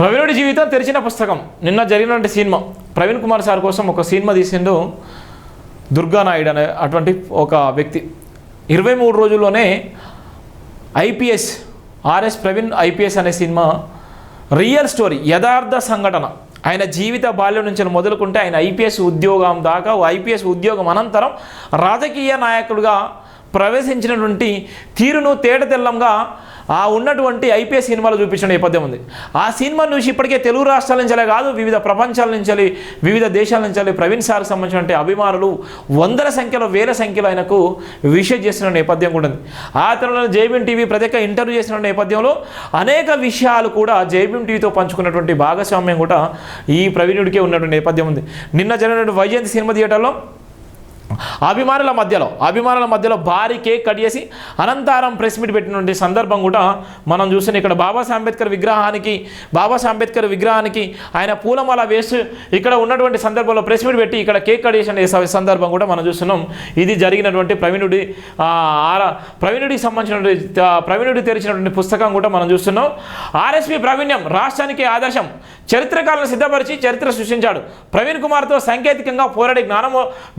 ప్రవీణుడి జీవితం తెరిచిన పుస్తకం. నిన్న జరిగినటువంటి సినిమా ప్రవీణ్ కుమార్ సార్ కోసం ఒక సినిమా తీసిండు దుర్గానాయుడు అనే అటువంటి ఒక వ్యక్తి. 23 రోజుల్లోనే ఐపీఎస్ ఆర్ఎస్ ప్రవీణ్ ఐపీఎస్ అనే సినిమా రియల్ స్టోరీ, యథార్థ సంఘటన. ఆయన జీవిత బాల్యం నుంచి మొదలుకుంటే ఆయన ఐపీఎస్ ఉద్యోగం దాకా, ఐపీఎస్ ఉద్యోగం అనంతరం రాజకీయ నాయకుడిగా ప్రవేశించినటువంటి తీరును తేటతెల్లంగా ఆ ఉన్నటువంటి ఐపీఎస్ సినిమాలు చూపించిన నేపథ్యం ఉంది. ఆ సినిమా నుంచి ఇప్పటికే తెలుగు రాష్ట్రాల నుంచే కాదు, వివిధ ప్రపంచాల నుంచి, వివిధ దేశాల నుంచి ప్రవీణ్ సార్కి సంబంధించిన అభిమానులు వందల సంఖ్యలో, వేల సంఖ్యలో ఆయనకు విషయం చేసిన నేపథ్యం కూడా ఉంది. ఆ తర్వాత జేబీఎం టీవీ ప్రత్యేక ఇంటర్వ్యూ చేసిన నేపథ్యంలో అనేక విషయాలు కూడా జేబీఎం టీవీతో పంచుకున్నటువంటి భాగస్వామ్యం కూడా ఈ ప్రవీణుడికే ఉన్నటువంటి నేపథ్యం ఉంది. నిన్న జరిగినటువంటి వైజయంతి సినిమా థియేటర్లో అభిమానుల మధ్యలో భారీ కేక్ కట్ చేసి అనంతరం ప్రెస్ మీట్ పెట్టినటువంటి సందర్భం కూడా మనం చూస్తున్నాం. ఇక్కడ బాబాసాహెబ్ అంబేద్కర్ విగ్రహానికి ఆయన పూలమాల వేసి ఇక్కడ ఉన్నటువంటి సందర్భంలో ప్రెస్ మీట్ పెట్టి ఇక్కడ కేక్ కట్ చేసిన సందర్భం కూడా మనం చూస్తున్నాం. ఇది జరిగినటువంటి ప్రవీణుడికి సంబంధించినటువంటి ప్రవీణుడి తెరిచినటువంటి పుస్తకం కూడా మనం చూస్తున్నాం. ఆర్ఎస్పీ ప్రావీణ్యం రాష్ట్రానికి ఆదర్శం, చరిత్రకాలను సిద్ధపరిచి చరిత్ర సృష్టించాడు. ప్రవీణ్ కుమార్తో సాంకేతికంగా పోరాడే జ్ఞానం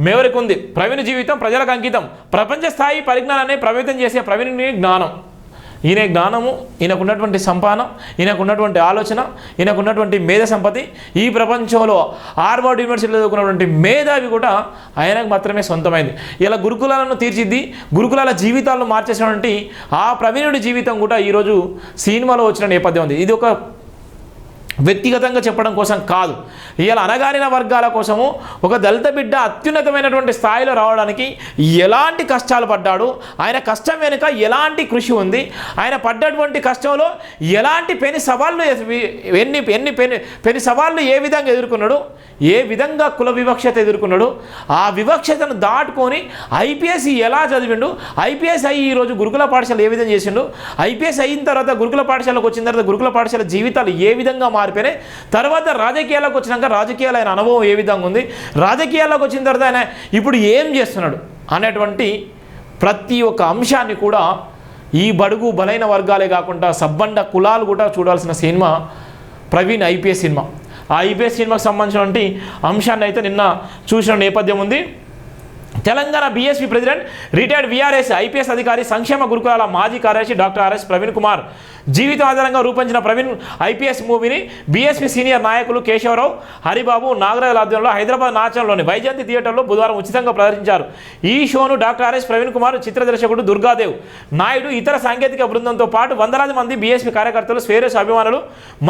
మేవరికి ఉంది. ప్రవీణ్ జీవితం ప్రజలకు అంకితం, ప్రపంచ స్థాయి పరిజ్ఞానాన్ని ప్రభావితం చేసే ప్రవీణుని జ్ఞానం. ఈయన జ్ఞానము, ఈయనకున్నటువంటి సంపాదన, ఈయనకున్నటువంటి ఆలోచన, ఈయనకున్నటువంటి మేధ సంపత్తి ఈ ప్రపంచంలో హార్వర్డ్ యూనివర్సిటీలో చదువుకున్నటువంటి మేధావి కూడా ఆయనకు మాత్రమే సొంతమైంది. ఇలా గురుకులాలను తీర్చిద్ది, గురుకులాల జీవితాలను మార్చేసినటువంటి ఆ ప్రవీణుడి జీవితం కూడా ఈరోజు సినిమాలో వచ్చిన నేపథ్యం ఉంది. ఇది ఒక వ్యక్తిగతంగా చెప్పడం కోసం కాదు, ఇలా అనగారిన వర్గాల కోసము ఒక దళిత బిడ్డ అత్యున్నతమైనటువంటి స్థాయిలో రావడానికి ఎలాంటి కష్టాలు పడ్డాడు, ఆయన కష్టం వెనుక ఎలాంటి కృషి ఉంది, ఆయన పడ్డటువంటి కష్టంలో ఎలాంటి పెను సవాళ్ళు ఏ విధంగా ఎదుర్కొన్నాడు, ఏ విధంగా కుల వివక్షత ఎదుర్కొన్నాడు, ఆ వివక్షతను దాటుకొని ఐపీఎస్ ఎలా చదివిండు, ఐపీఎస్ అయ్యి ఈరోజు గురుకుల పాఠశాల ఏ విధంగా చేసిండు, ఐపీఎస్ అయిన తర్వాత గురుకుల పాఠశాలకు వచ్చిన తర్వాత గురుకుల పాఠశాల జీవితాలు ఏ విధంగా మారిపోయినాయి, తర్వాత రాజకీయాలకు వచ్చినాక రాజకీయాలు ఆయన అనుభవం ఏ విధంగా ఉంది, రాజకీయాల్లోకి వచ్చిన తర్వాత ఆయన ఇప్పుడు ఏం చేస్తున్నాడు అనేటువంటి ప్రతి ఒక్క అంశాన్ని కూడా ఈ బడుగు బలైన వర్గాలే కాకుండా సబ్బండ కులాలు కూడా చూడాల్సిన సినిమా ప్రవీణ్ ఐపీఎస్ సినిమా. ఆ ఐపీఎస్ సినిమాకు సంబంధించినటువంటి అంశాన్ని అయితే నిన్న చూసిన నేపథ్యం ఉంది. Telangana BSP president, retired VRS IPS అధికారి, సంక్షేమ గురుకులాల మాజీ కార్యదర్శి డాక్టర్ ఆర్ఎస్ ప్రవీణ్ కుమార్ జీవితం ఆధారంగా రూపొందించిన ప్రవీణ్ ఐపీఎస్ మూవీని బీఎస్పీ సీనియర్ నాయకులు కేశవరావు, హరిబాబు, నాగరాజుల ఆధ్వర్యంలో హైదరాబాద్ నాచంలోని వైజయంతి థియేటర్లో బుధవారం ఉచితంగా ప్రదర్శించారు. ఈ షోను డాక్టర్ ఆర్ఎస్ ప్రవీణ్ కుమార్, చిత్ర దర్శకుడు దుర్గాదేవ్ నాయుడు, ఇతర సాంకేతిక బృందంతో పాటు వందలాది మంది బీఎస్పీ కార్యకర్తలు, స్వేరేస్ అభిమానులు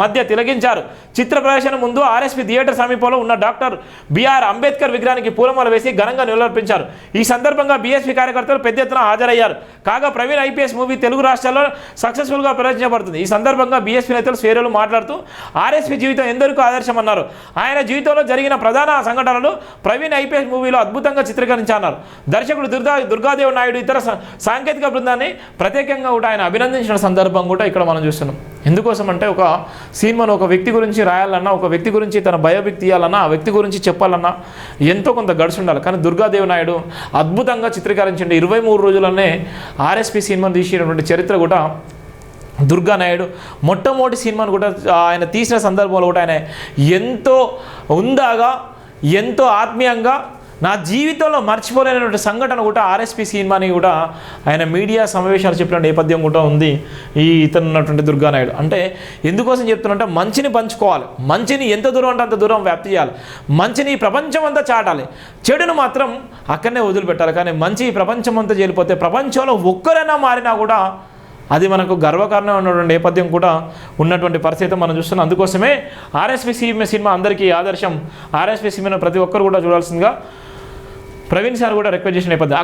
మధ్య తిలకించారు. చిత్ర ప్రదర్శన ముందు ఆర్ఎస్పీ థియేటర్ సమీపంలో ఉన్న డాక్టర్ బిఆర్ అంబేద్కర్ విగ్రహానికి పూలమాల వేసి ఘనంగా నివాళులర్పించారు. ఈ సందర్భంగా బీఎస్పీ కార్యకర్తలు పెద్ద ఎత్తున హాజరయ్యారు. కాగా ప్రవీణ్ ఐపీఎస్ మూవీ తెలుగు రాష్ట్రాల్లో సక్సెస్ఫుల్గా ప్రదర్శించబడుతుంది. ఈ సందర్భంగా బీఎస్పీ నేతలు స్వేరేలు మాట్లాడుతూ ఆర్ఎస్పీ జీవితం ఎందరికో ఆదర్శమన్నారు. ఆయన జీవితంలో జరిగిన ప్రధాన సంఘటనలు ప్రవీణ్ ఐపీఎస్ మూవీలో అద్భుతంగా చిత్రీకరించారు. దర్శకుడు దుర్గాదేవ్ నాయుడు, ఇతర సాంకేతిక బృందాన్ని ప్రత్యేకంగా కూడా ఆయన అభినందించిన సందర్భం కూడా ఇక్కడ మనం చూస్తున్నాం. ఎందుకోసం అంటే ఒక సినిమాను ఒక వ్యక్తి గురించి రాయాలన్నా, ఒక వ్యక్తి గురించి తన బయోపిక్ తీయాలన్నా, ఆ వ్యక్తి గురించి చెప్పాలన్నా ఎంతో కొంత గడుసు ఉండాలి. కానీ దుర్గాదేవ్ నాయుడు అద్భుతంగా చిత్రీకరించండి. 23 రోజుల్లోనే ఆర్ఎస్పీ సినిమాను తీసినటువంటి చరిత్ర కూడా దుర్గానాయుడు. మొట్టమొదటి సినిమాను కూడా ఆయన తీసిన సందర్భంలో కూడా ఆయన ఎంతో ఉందాగా, ఎంతో ఆత్మీయంగా, నా జీవితంలో మర్చిపోలేనటువంటి సంఘటన కూడా ఆర్ఎస్పీ సినిమాని కూడా ఆయన మీడియా సమావేశాలు చెప్పిన నేపథ్యం కూడా ఉంది ఈ ఇతను ఉన్నటువంటి దుర్గానాయుడు. అంటే ఎందుకోసం చెప్తున్నంటే మంచిని పంచుకోవాలి, మంచిని ఎంత దూరం అంటే అంత దూరం వ్యాప్తి చేయాలి, మంచిని ప్రపంచం అంతా చాటాలి, చెడును మాత్రం అక్కడనే వదిలిపెట్టాలి. కానీ మంచి ప్రపంచం అంతా చేరిపోతే ప్రపంచంలో ఒక్కరైనా మారినా కూడా అది మనకు గర్వకారణం ఉన్నటువంటి నేపథ్యం కూడా ఉన్నటువంటి పరిస్థితి మనం చూస్తున్నాం. అందుకోసమే ఆర్ఎస్పీ సినిమా అందరికీ ఆదర్శం. ఆర్ఎస్పీ సినిమాను ప్రతి ఒక్కరు కూడా చూడాల్సిందిగా ప్రవీణ్ సార్ కూడా రిక్వెస్ట్ చేసిన నేపథ్యం.